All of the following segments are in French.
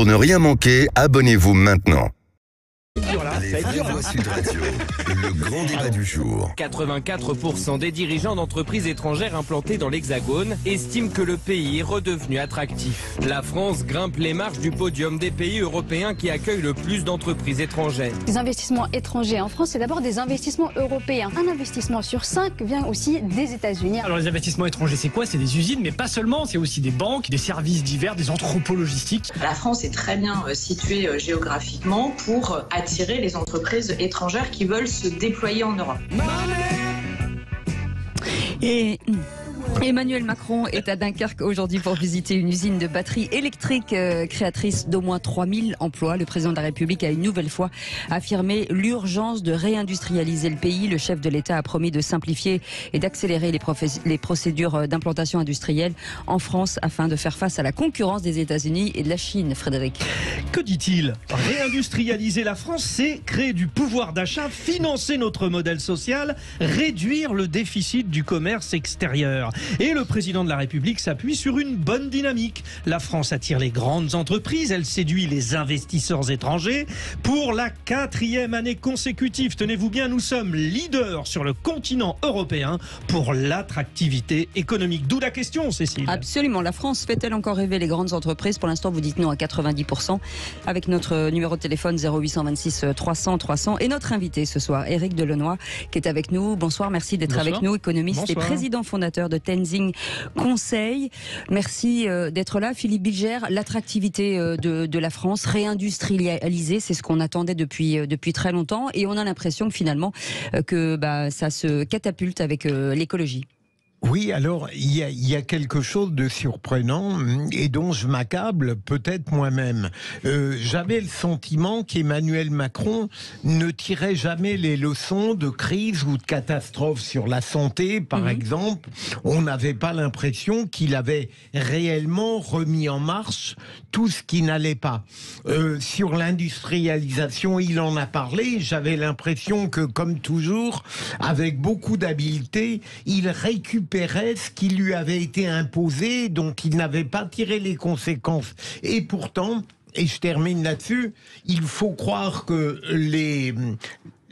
Pour ne rien manquer, abonnez-vous maintenant. Les vraies voix Sud Radio, le grand débat du jour. 84% des dirigeants d'entreprises étrangères implantées dans l'Hexagone estiment que le pays est redevenu attractif. La France grimpe les marches du podium des pays européens qui accueillent le plus d'entreprises étrangères. Les investissements étrangers en France, c'est d'abord des investissements européens. Un investissement sur 5 vient aussi des États-Unis. Alors les investissements étrangers, c'est quoi? C'est des usines, mais pas seulement. C'est aussi des banques, des services divers, des entrepôts logistiques. La France est très bien située géographiquement pour attirer les entreprises étrangères qui veulent se déployer en Europe. Et Emmanuel Macron est à Dunkerque aujourd'hui pour visiter une usine de batteries électriques créatrice d'au moins 3000 emplois. Le président de la République a une nouvelle fois affirmé l'urgence de réindustrialiser le pays. Le chef de l'État a promis de simplifier et d'accélérer les procédures d'implantation industrielle en France afin de faire face à la concurrence des États-Unis et de la Chine. Frédéric. Que dit-il? Réindustrialiser la France, c'est créer du pouvoir d'achat, financer notre modèle social, réduire le déficit du commerce extérieur. Et le président de la République s'appuie sur une bonne dynamique. La France attire les grandes entreprises, elle séduit les investisseurs étrangers. Pour la 4e année consécutive, tenez-vous bien, nous sommes leaders sur le continent européen pour l'attractivité économique. D'où la question, Cécile. Absolument. La France fait-elle encore rêver les grandes entreprises? Pour l'instant, vous dites non à 90%. Avec notre numéro de téléphone 0826 300 300 et notre invité ce soir, Éric Delenoy, qui est avec nous. Bonsoir, merci d'être avec nous, économiste et président fondateur de Tenzing Conseil. Merci d'être là. Philippe Bilger, l'attractivité de la France, réindustrialisée, c'est ce qu'on attendait depuis très longtemps et on a l'impression que finalement que ça se catapulte avec l'écologie. Oui, alors il y a quelque chose de surprenant et dont je m'accable peut-être moi-même. J'avais le sentiment qu'Emmanuel Macron ne tirait jamais les leçons de crise ou de catastrophe sur la santé, par exemple. On n'avait pas l'impression qu'il avait réellement remis en marche tout ce qui n'allait pas. Sur l'industrialisation, il en a parlé. J'avais l'impression que, comme toujours, avec beaucoup d'habileté, il récupérait ce qui lui avait été imposé, donc il n'avait pas tiré les conséquences. Et pourtant, et je termine là-dessus, il faut croire que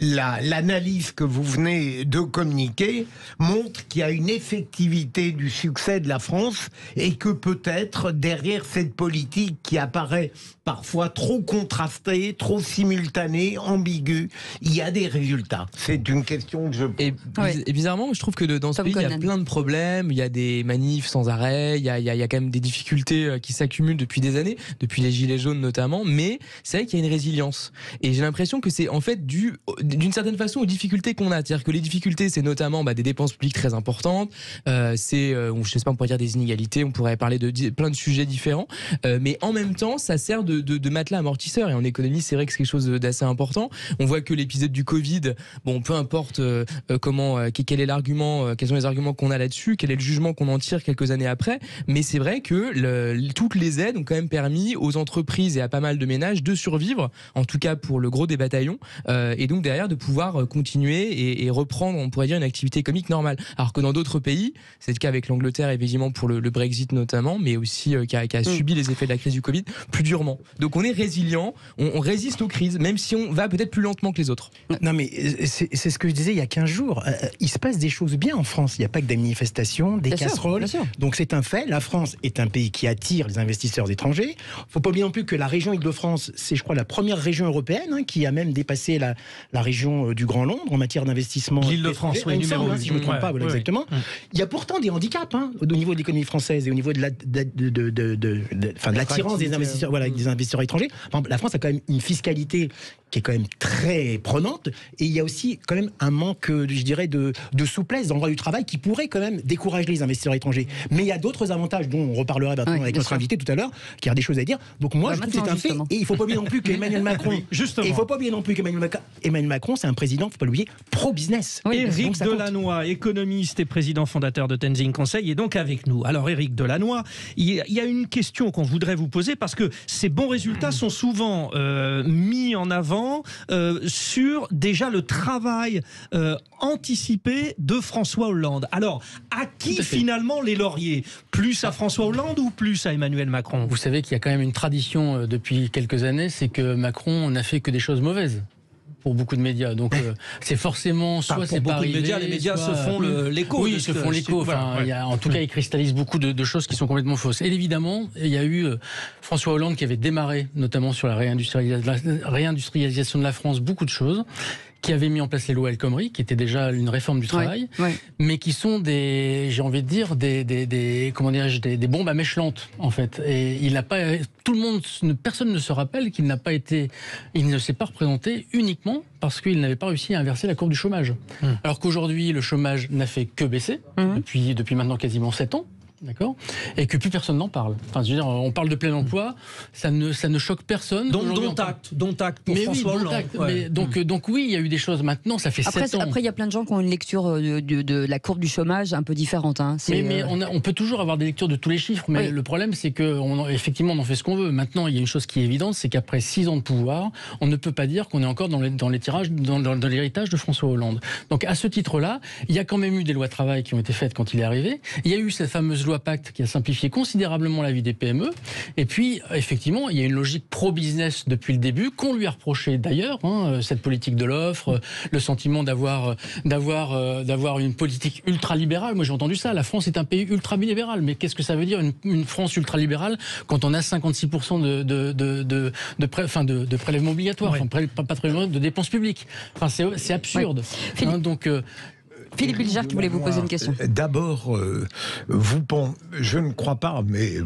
l'analyse que vous venez de communiquer montre qu'il y a une effectivité du succès de la France et que peut-être derrière cette politique qui apparaît parfois trop contrastée, trop simultanée, ambiguë, il y a des résultats. C'est une question que je pose. Et bizarrement, je trouve que dans ce pays, il y a plein de problèmes, il y a des manifs sans arrêt, il y a quand même des difficultés qui s'accumulent depuis des années, depuis les Gilets jaunes notamment, mais c'est vrai qu'il y a une résilience. Et j'ai l'impression que c'est en fait dû d'une certaine façon aux difficultés qu'on a. C'est-à-dire que les difficultés, c'est notamment des dépenses publiques très importantes, je sais pas, on pourrait dire des inégalités, on pourrait parler de plein de sujets différents, mais en même temps, ça sert de matelas amortisseur. Et en économie, c'est vrai que c'est quelque chose d'assez important. On voit que l'épisode du Covid, peu importe quel est l'argument, quels sont les arguments qu'on a là-dessus, quel est le jugement qu'on en tire quelques années après, mais c'est vrai que toutes les aides ont quand même permis aux entreprises et à pas mal de ménages de survivre, en tout cas pour le gros des bataillons, et donc derrière de pouvoir continuer et reprendre, on pourrait dire, une activité économique normale. Alors que dans d'autres pays, c'est le cas avec l'Angleterre évidemment pour le Brexit notamment, mais aussi qui a subi les effets de la crise du Covid plus durement. Donc on est résilient, on résiste aux crises, même si on va peut-être plus lentement que les autres. Non mais c'est ce que je disais il y a 15 jours. Il se passe des choses bien en France. Il n'y a pas que des manifestations, des casseroles. Donc c'est un fait. La France est un pays qui attire les investisseurs étrangers. Il ne faut pas oublier non plus que la région Île-de-France, c'est je crois la première région européenne qui a même dépassé la région du Grand Londres en matière d'investissement. L'Île-de-France, oui, numéro 1. Si je ne me trompe pas, exactement. Il y a pourtant des handicaps au niveau de l'économie française et au niveau de l'attirance des investisseurs, des investisseurs étrangers. Enfin, la France a quand même une fiscalité qui est quand même très prenante et il y a aussi quand même un manque, je dirais, de souplesse dans le droit du travail qui pourrait quand même décourager les investisseurs étrangers. Mais il y a d'autres avantages dont on reparlera maintenant avec notre invité tout à l'heure, qui a des choses à dire. Donc moi, je trouve que c'est un fait. Et il ne faut pas oublier non plus qu'Emmanuel Macron, Macron, c'est un président, faut pas l'oublier, pro-business. Éric Delannoy, économiste et président fondateur de Tenzing Conseil, est donc avec nous. Alors Éric Delannoy, il y a une question qu'on voudrait vous poser parce que ces bons résultats sont souvent mis en avant sur déjà le travail anticipé de François Hollande. Alors, à qui finalement les lauriers? Plus à François Hollande ou plus à Emmanuel Macron? Vous savez qu'il y a quand même une tradition depuis quelques années, c'est que Macron n'a fait que des choses mauvaises pour beaucoup de médias. Donc c'est forcément soit c'est pas arrivé, les médias se font l'écho. Oui, ils se font l'écho. Enfin, en tout cas, ils cristallisent beaucoup de choses qui sont complètement fausses. Et évidemment, il y a eu François Hollande qui avait démarré, notamment sur la réindustrialisation de la France, beaucoup de choses, qui avait mis en place les lois El Khomri, qui était déjà une réforme du travail, mais qui sont des, j'ai envie de dire, des bombes à mèche lente, en fait. Et il n'a pas, personne ne se rappelle qu'il n'a pas été, il ne s'est pas représenté uniquement parce qu'il n'avait pas réussi à inverser la courbe du chômage. Alors qu'aujourd'hui, le chômage n'a fait que baisser, depuis maintenant quasiment 7 ans. D'accord. Et que plus personne n'en parle. Enfin, je veux dire, on parle de plein emploi, ça ne choque personne. Dont acte pour François Hollande. Mais donc oui, il y a eu des choses maintenant, ça fait 7 ans. Après, il y a plein de gens qui ont une lecture de la courbe du chômage un peu différente. Hein. Mais on peut toujours avoir des lectures de tous les chiffres, mais le problème, c'est qu'effectivement, on en fait ce qu'on veut. Maintenant, il y a une chose qui est évidente, c'est qu'après 6 ans de pouvoir, on ne peut pas dire qu'on est encore dans l'héritage de François Hollande. Donc à ce titre-là, il y a quand même eu des lois de travail qui ont été faites quand il est arrivé. Il y a eu cette fameuse loi Pacte qui a simplifié considérablement la vie des PME. Et puis, effectivement, il y a une logique pro-business depuis le début, qu'on lui a reproché d'ailleurs, cette politique de l'offre, le sentiment d'avoir une politique ultra-libérale. Moi, j'ai entendu ça. La France est un pays ultra-libéral. Mais qu'est-ce que ça veut dire, une France ultra-libérale, quand on a 56% de prélèvements obligatoires, pas de prélèvements, de dépenses publiques. Enfin, c'est absurde. Philippe Bilger qui voulait vous poser une question. D'abord, je ne crois pas, mais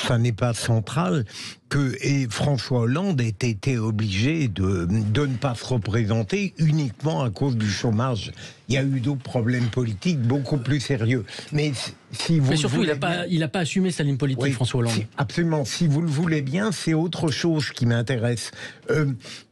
ça n'est pas central, que François Hollande ait été obligé de ne pas se représenter uniquement à cause du chômage. Il y a eu d'autres problèmes politiques beaucoup plus sérieux. Mais surtout, il n'a pas assumé sa ligne politique, François Hollande. Absolument. Si vous le voulez bien, c'est autre chose qui m'intéresse.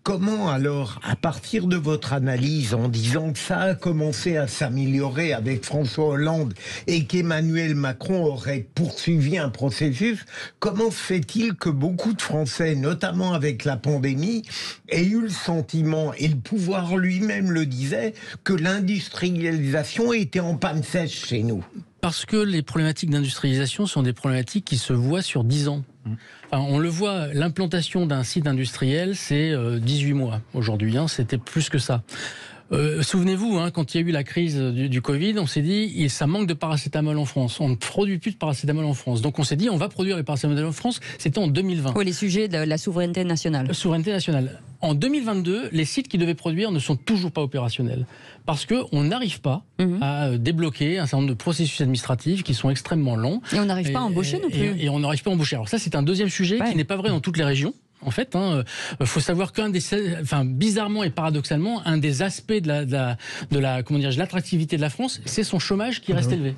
Comment alors, à partir de votre analyse, en disant que ça a commencé à s'améliorer avec François Hollande et qu'Emmanuel Macron aurait poursuivi un processus, comment se fait-il que beaucoup de Français, notamment avec la pandémie, aient eu le sentiment, et le pouvoir lui-même le disait, que l'industrialisation était en panne sèche chez nous? Parce que les problématiques d'industrialisation sont des problématiques qui se voient sur 10 ans. Enfin, on le voit, l'implantation d'un site industriel, c'est 18 mois aujourd'hui, c'était plus que ça. Souvenez-vous, quand il y a eu la crise du Covid, on s'est dit ça manque de paracétamol en France. On ne produit plus de paracétamol en France. Donc on s'est dit on va produire les paracétamol en France. C'était en 2020. Oui, les sujets de la souveraineté nationale. Souveraineté nationale. En 2022, les sites qui devaient produire ne sont toujours pas opérationnels. Parce qu'on n'arrive pas à débloquer un certain nombre de processus administratifs qui sont extrêmement longs. Et on n'arrive pas à embaucher non plus. Et on n'arrive pas à embaucher. Alors ça, c'est un deuxième sujet qui n'est pas vrai dans toutes les régions. En fait, faut savoir bizarrement et paradoxalement, un des aspects de l'attractivité de la France, c'est son chômage qui reste élevé.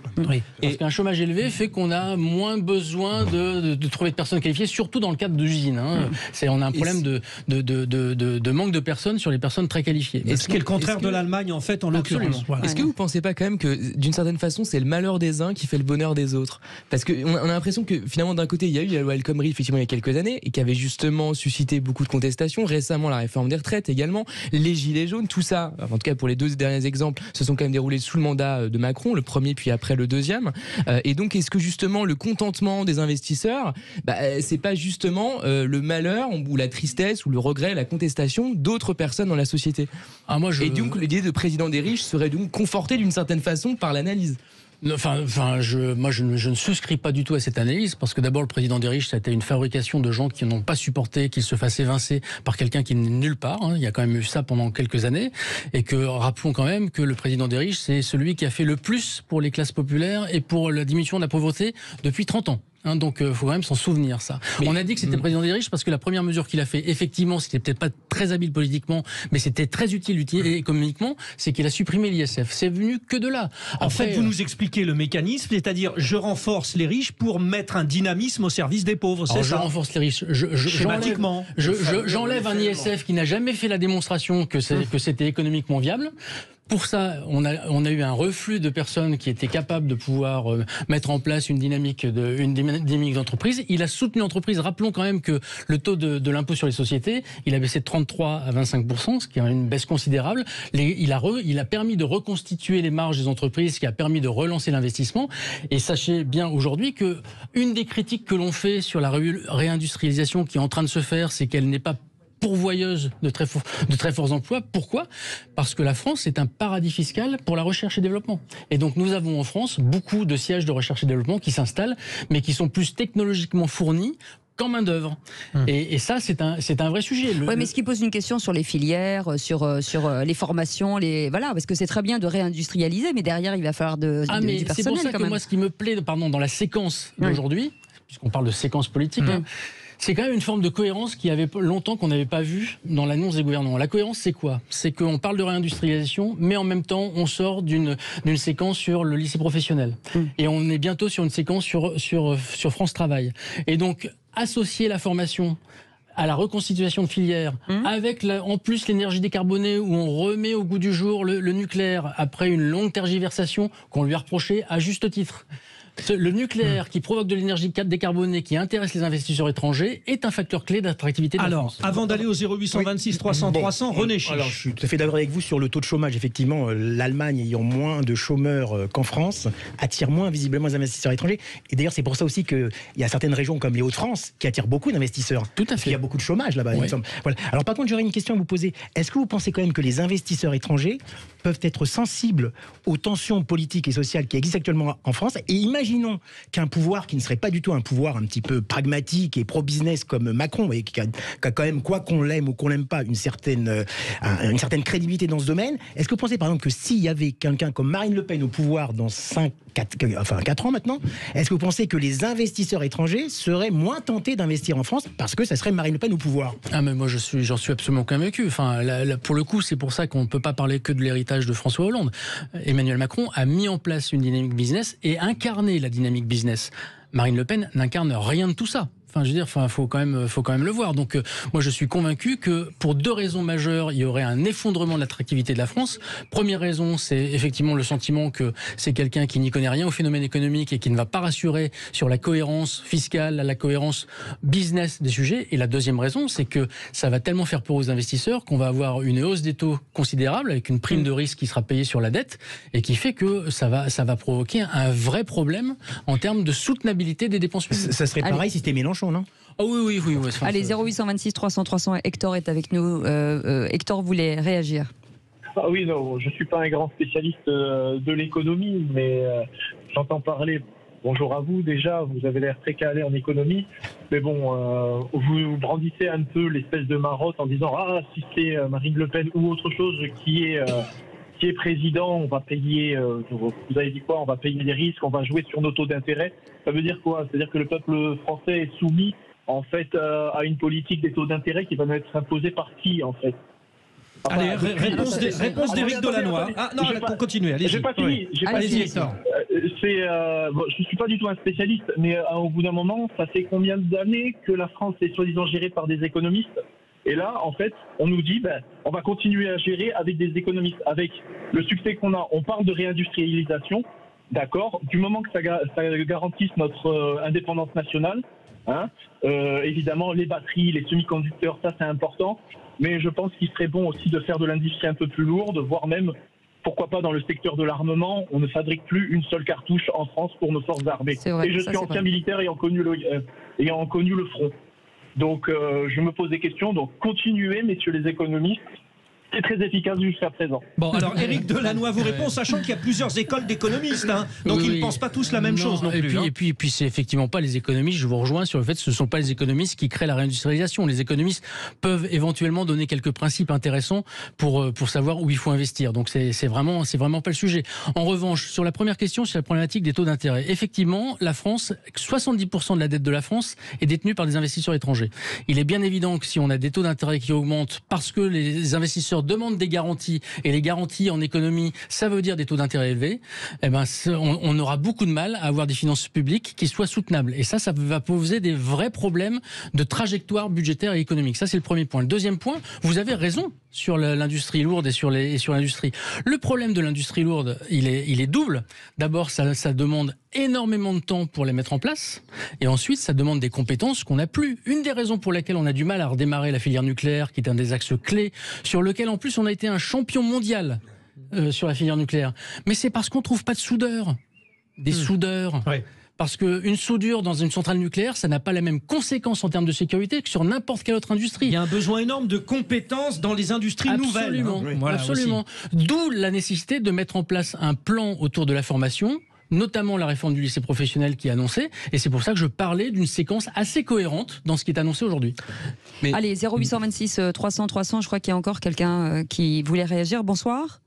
Parce qu'un chômage élevé fait qu'on a moins besoin de trouver de personnes qualifiées, surtout dans le cadre d'usines. On a un problème de manque de personnes sur les personnes très qualifiées. Ce qui est le contraire de l'Allemagne, en fait, en l'occurrence. Voilà. Est-ce que vous ne pensez pas quand même que, d'une certaine façon, c'est le malheur des uns qui fait le bonheur des autres? Parce qu'on a l'impression que, finalement, d'un côté, il y a eu la loi El Khomri, effectivement, il y a quelques années, et qui avait justement suscité beaucoup de contestations. Récemment, la réforme des retraites également, les gilets jaunes, tout ça, en tout cas pour les 2 derniers exemples, se sont quand même déroulés sous le mandat de Macron, le premier puis après le deuxième. Et donc, est-ce que justement le contentement des investisseurs, c'est pas justement le malheur ou la tristesse ou le regret, la contestation d'autres personnes dans la société? Et donc, l'idée de président des riches serait donc confortée d'une certaine façon par l'analyse. Je ne souscris pas du tout à cette analyse, parce que d'abord, le président des riches, ça a été une fabrication de gens qui n'ont pas supporté qu'il se fasse évincer par quelqu'un qui n'est nulle part. Il y a quand même eu ça pendant quelques années. Et que, rappelons quand même que le président des riches, c'est celui qui a fait le plus pour les classes populaires et pour la diminution de la pauvreté depuis 30 ans. Hein, donc il faut quand même s'en souvenir, ça. On a dit que c'était le président des riches parce que la première mesure qu'il a fait, effectivement, c'était peut-être pas très habile politiquement, mais c'était très utile économiquement, c'est qu'il a supprimé l'ISF. C'est venu que de là. En fait, vous nous expliquez le mécanisme, c'est-à-dire je renforce les riches pour mettre un dynamisme au service des pauvres. C'est ça. Je renforce les riches. Schématiquement. J'enlève un ISF qui n'a jamais fait la démonstration que c'était économiquement viable. Pour ça, on a eu un reflux de personnes qui étaient capables de pouvoir mettre en place une dynamique d'entreprise. Il a soutenu l'entreprise. Rappelons quand même que le taux de l'impôt sur les sociétés, il a baissé de 33 à 25%, ce qui est une baisse considérable. Il a permis de reconstituer les marges des entreprises, ce qui a permis de relancer l'investissement. Et sachez bien aujourd'hui que une des critiques que l'on fait sur la réindustrialisation qui est en train de se faire, c'est qu'elle n'est pas pourvoyeuse de très forts emplois. Pourquoi ? Parce que la France est un paradis fiscal pour la recherche et développement. Et donc nous avons en France beaucoup de sièges de recherche et développement qui s'installent, mais qui sont plus technologiquement fournis qu'en main-d'œuvre. Et ça, c'est un vrai sujet. Oui, mais ce qui pose une question sur les filières, sur les formations, voilà, parce que c'est très bien de réindustrialiser, mais derrière, il va falloir du personnel. C'est pour ça que moi, ce qui me plaît, dans la séquence d'aujourd'hui, puisqu'on parle de séquence politique, c'est quand même une forme de cohérence qui avait longtemps qu'on n'avait pas vu dans l'annonce des gouvernements. La cohérence, c'est quoi ? C'est qu'on parle de réindustrialisation, mais en même temps, on sort d'une séquence sur le lycée professionnel. Et on est bientôt sur une séquence sur France Travail. Et donc, associer la formation à la reconstitution de filières, avec en plus l'énergie décarbonée, où on remet au goût du jour le nucléaire, après une longue tergiversation qu'on lui a reprochée à juste titre. Le nucléaire qui provoque de l'énergie décarbonée, qui intéresse les investisseurs étrangers, est un facteur clé d'attractivité de la France. Avant d'aller au 0826 300 300, René Chiche. Alors, je suis tout à fait d'accord avec vous sur le taux de chômage. Effectivement, l'Allemagne ayant moins de chômeurs qu'en France, attire moins visiblement les investisseurs étrangers. Et d'ailleurs, c'est pour ça aussi qu'il y a certaines régions comme les Hauts-de-France qui attirent beaucoup d'investisseurs. Tout à fait. Il y a beaucoup de chômage là-bas, il me semble. Voilà. Alors par contre, j'aurais une question à vous poser. Est-ce que vous pensez quand même que les investisseurs étrangers peuvent être sensibles aux tensions politiques et sociales qui existent actuellement en France ? Et imaginons qu'un pouvoir qui ne serait pas du tout un pouvoir un petit peu pragmatique et pro-business comme Macron, et qui a quand même, quoi qu'on l'aime ou qu'on l'aime pas, une certaine crédibilité dans ce domaine, est-ce que vous pensez par exemple que s'il y avait quelqu'un comme Marine Le Pen au pouvoir dans 4 ans maintenant, est-ce que vous pensez que les investisseurs étrangers seraient moins tentés d'investir en France parce que ça serait Marine Le Pen au pouvoir ? Ah mais moi j'en suis absolument convaincu. Enfin, pour le coup, c'est pour ça qu'on ne peut pas parler que de l'héritage de François Hollande. Emmanuel Macron a mis en place une dynamique business et incarné la dynamique business. Marine Le Pen n'incarne rien de tout ça. Enfin, je veux dire, faut quand même le voir. Donc, moi, je suis convaincu que pour 2 raisons majeures, il y aurait un effondrement de l'attractivité de la France. Première raison, c'est effectivement le sentiment que c'est quelqu'un qui n'y connaît rien au phénomène économique et qui ne va pas rassurer sur la cohérence fiscale, la cohérence business des sujets. Et la deuxième raison, c'est que ça va tellement faire peur aux investisseurs qu'on va avoir une hausse des taux considérable avec une prime de risque qui sera payée sur la dette et qui fait que ça va provoquer un vrai problème en termes de soutenabilité des dépenses publiques. Ça serait pareil si c'était Mélenchon, non ? Ah oui. Allez, 0826 300 300, Hector est avec nous. Hector voulait réagir. Ah oui, non, je ne suis pas un grand spécialiste de l'économie, mais j'entends parler. Bonjour à vous déjà, vous avez l'air très calé en économie, mais bon, vous brandissez un peu l'espèce de marotte en disant « Ah, si c'est Marine Le Pen ou autre chose qui est président, on va payer, vous avez dit quoi, on va payer les risques, on va jouer sur nos taux d'intérêt ». Ça veut dire quoi ? C'est-à-dire que le peuple français est soumis en fait à une politique des taux d'intérêt qui va nous être imposée par qui en fait ? Enfin, allez, réponse d'Éric Delannoy. Ah non, pour continuer, allez-y. J'ai pas fini. Allez-y, Hector. Je suis pas du tout un spécialiste, mais au bout d'un moment, ça fait combien d'années que la France est soi-disant gérée par des économistes ? Et là, en fait, on nous dit, on va continuer à gérer avec des économistes, avec le succès qu'on a. On parle de réindustrialisation, d'accord, du moment que ça garantisse notre indépendance nationale. Évidemment, les batteries, les semi-conducteurs, ça c'est important. Mais je pense qu'il serait bon aussi de faire de l'industrie un peu plus lourde, voire même, pourquoi pas dans le secteur de l'armement, on ne fabrique plus une seule cartouche en France pour nos forces armées. Vrai, et je suis ancien militaire ayant connu le front. Donc je me pose des questions. Donc continuez, messieurs les économistes, c'est très efficace jusqu'à présent. Bon, alors Éric Delannoy vous répond, sachant qu'il y a plusieurs écoles d'économistes, hein, donc ils ne pensent pas tous la même chose non plus. Et puis c'est effectivement pas les économistes, je vous rejoins sur le fait que ce ne sont pas les économistes qui créent la réindustrialisation. Les économistes peuvent éventuellement donner quelques principes intéressants pour savoir où il faut investir. Donc c'est vraiment pas le sujet. En revanche, sur la première question, sur la problématique des taux d'intérêt, effectivement, la France, 70% de la dette de la France est détenue par des investisseurs étrangers. Il est bien évident que si on a des taux d'intérêt qui augmentent parce que les investisseurs demandent des garanties, et les garanties en économie, ça veut dire des taux d'intérêt élevés, eh ben, on aura beaucoup de mal à avoir des finances publiques qui soient soutenables. Et ça va poser des vrais problèmes de trajectoire budgétaire et économique. Ça, c'est le premier point. Le deuxième point, vous avez raison sur l'industrie lourde et sur l'industrie. Le problème de l'industrie lourde, il est double. D'abord, ça demande énormément de temps pour les mettre en place, et ensuite, ça demande des compétences qu'on n'a plus. Une des raisons pour lesquelles on a du mal à redémarrer la filière nucléaire, qui est un des axes clés, sur lequel, en plus, on a été un champion mondial sur la filière nucléaire. Mais c'est parce qu'on ne trouve pas de soudeurs. Des soudeurs. Ouais. Parce qu'une soudure dans une centrale nucléaire, ça n'a pas la même conséquence en termes de sécurité que sur n'importe quelle autre industrie. Il y a un besoin énorme de compétences dans les industries nouvelles. Voilà, absolument. D'où la nécessité de mettre en place un plan autour de la formation, notamment la réforme du lycée professionnel qui est annoncée, et c'est pour ça que je parlais d'une séquence assez cohérente dans ce qui est annoncé aujourd'hui. Mais... Allez, 0826 300 300, je crois qu'il y a encore quelqu'un qui voulait réagir. Bonsoir.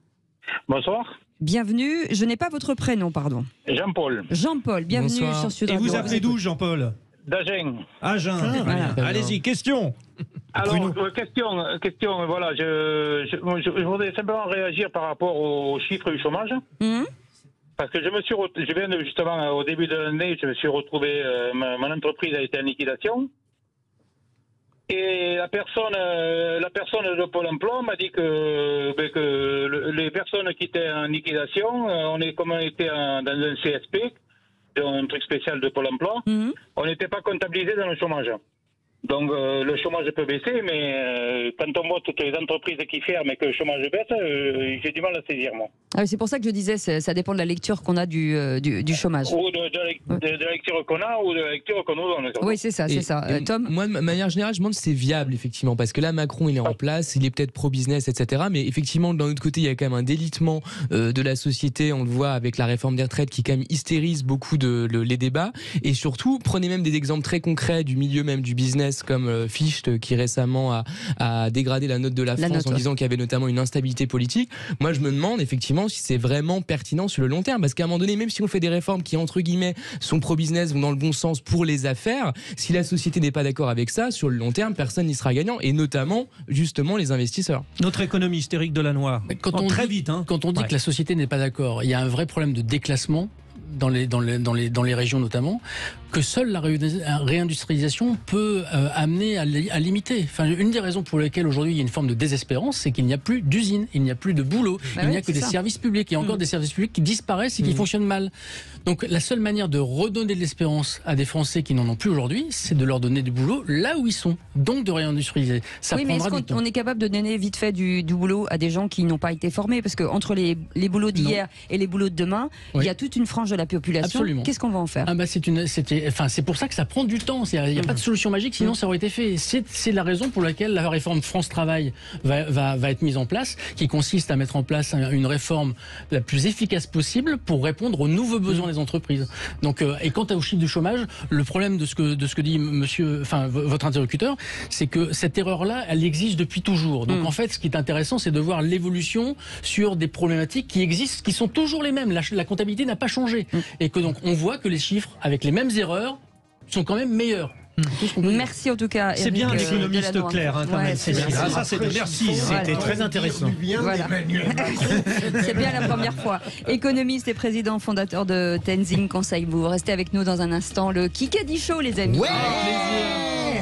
Bonsoir. Bienvenue, je n'ai pas votre prénom, pardon. Jean-Paul. Jean-Paul, bienvenue Bonsoir. sur Sud Radio. Et vous appelez d'où, Jean-Paul? D'Agen. Agen. Voilà. Allez-y, question. Alors, question, voilà, je voudrais simplement réagir par rapport aux chiffres du chômage. Parce que je viens de, justement, au début de l'année, je me suis retrouvé, mon entreprise a été en liquidation. Et la personne de Pôle emploi m'a dit que les personnes qui étaient en liquidation, on était dans un CSP, un truc spécial de Pôle emploi, on n'était pas comptabilisé dans le chômage. Donc le chômage peut baisser, mais quand on voit toutes les entreprises qui ferment et que le chômage baisse, j'ai du mal à saisir, moi. Ah, c'est pour ça que je disais, ça dépend de la lecture qu'on a du chômage. Ou de la lecture qu'on a, ou de la lecture qu'on nous donne. Oui, c'est ça, c'est ça. Tom ? Moi, de manière générale, je me demande si c'est viable, effectivement, parce que là, Macron, il est en place, il est peut-être pro-business, etc. Mais effectivement, d'un autre côté, il y a quand même un délitement de la société, on le voit avec la réforme des retraites qui quand même hystérise beaucoup les débats. Et surtout, prenez même des exemples très concrets du milieu même du business, comme Fichte qui récemment a dégradé la note de la France en disant qu'il y avait notamment une instabilité politique. Moi, je me demande effectivement si c'est vraiment pertinent sur le long terme, parce qu'à un moment donné, même si on fait des réformes qui entre guillemets sont pro-business, vont dans le bon sens pour les affaires, si la société n'est pas d'accord avec ça, sur le long terme, personne n'y sera gagnant, et notamment justement les investisseurs. Notre économiste Éric Delannoy. Très vite. Quand on dit que la société n'est pas d'accord, il y a un vrai problème de déclassement dans les régions notamment, que seule la réindustrialisation peut amener à limiter. Enfin, une des raisons pour lesquelles aujourd'hui il y a une forme de désespérance, c'est qu'il n'y a plus d'usines, il n'y a plus de boulot, il n'y a que des services publics. Il y a encore des services publics qui disparaissent et qui fonctionnent mal. Donc la seule manière de redonner de l'espérance à des Français qui n'en ont plus aujourd'hui, c'est de leur donner du boulot là où ils sont, donc de réindustrialiser. Ça oui, mais est-ce qu'on est capable de donner vite fait du boulot à des gens qui n'ont pas été formés? Parce que entre les boulots d'hier et les boulots de demain, il y a toute une frange de la population. Qu'est-ce qu'on va en faire? C'est pour ça que ça prend du temps. Il n'y a pas de solution magique, sinon ça aurait été fait. C'est la raison pour laquelle la réforme France Travail va être mise en place, qui consiste à mettre en place une réforme la plus efficace possible pour répondre aux nouveaux besoins des entreprises. Donc, et quant au chiffre du chômage, le problème de ce que dit votre interlocuteur, c'est que cette erreur-là, elle existe depuis toujours. Donc en fait, ce qui est intéressant, c'est de voir l'évolution sur des problématiques qui existent, qui sont toujours les mêmes. La comptabilité n'a pas changé. Et que donc on voit que les chiffres, avec les mêmes erreurs, sont quand même meilleurs. Merci en tout cas. C'est bien l'économiste clair, quand même. C'est bien. Ça, c'est merci. C'était très intéressant. Voilà. C'est bien la première fois. Économiste et président fondateur de Tenzing Conseil. Vous restez avec nous dans un instant. Le Kikadi Show, les amis. Ouais. Avec plaisir.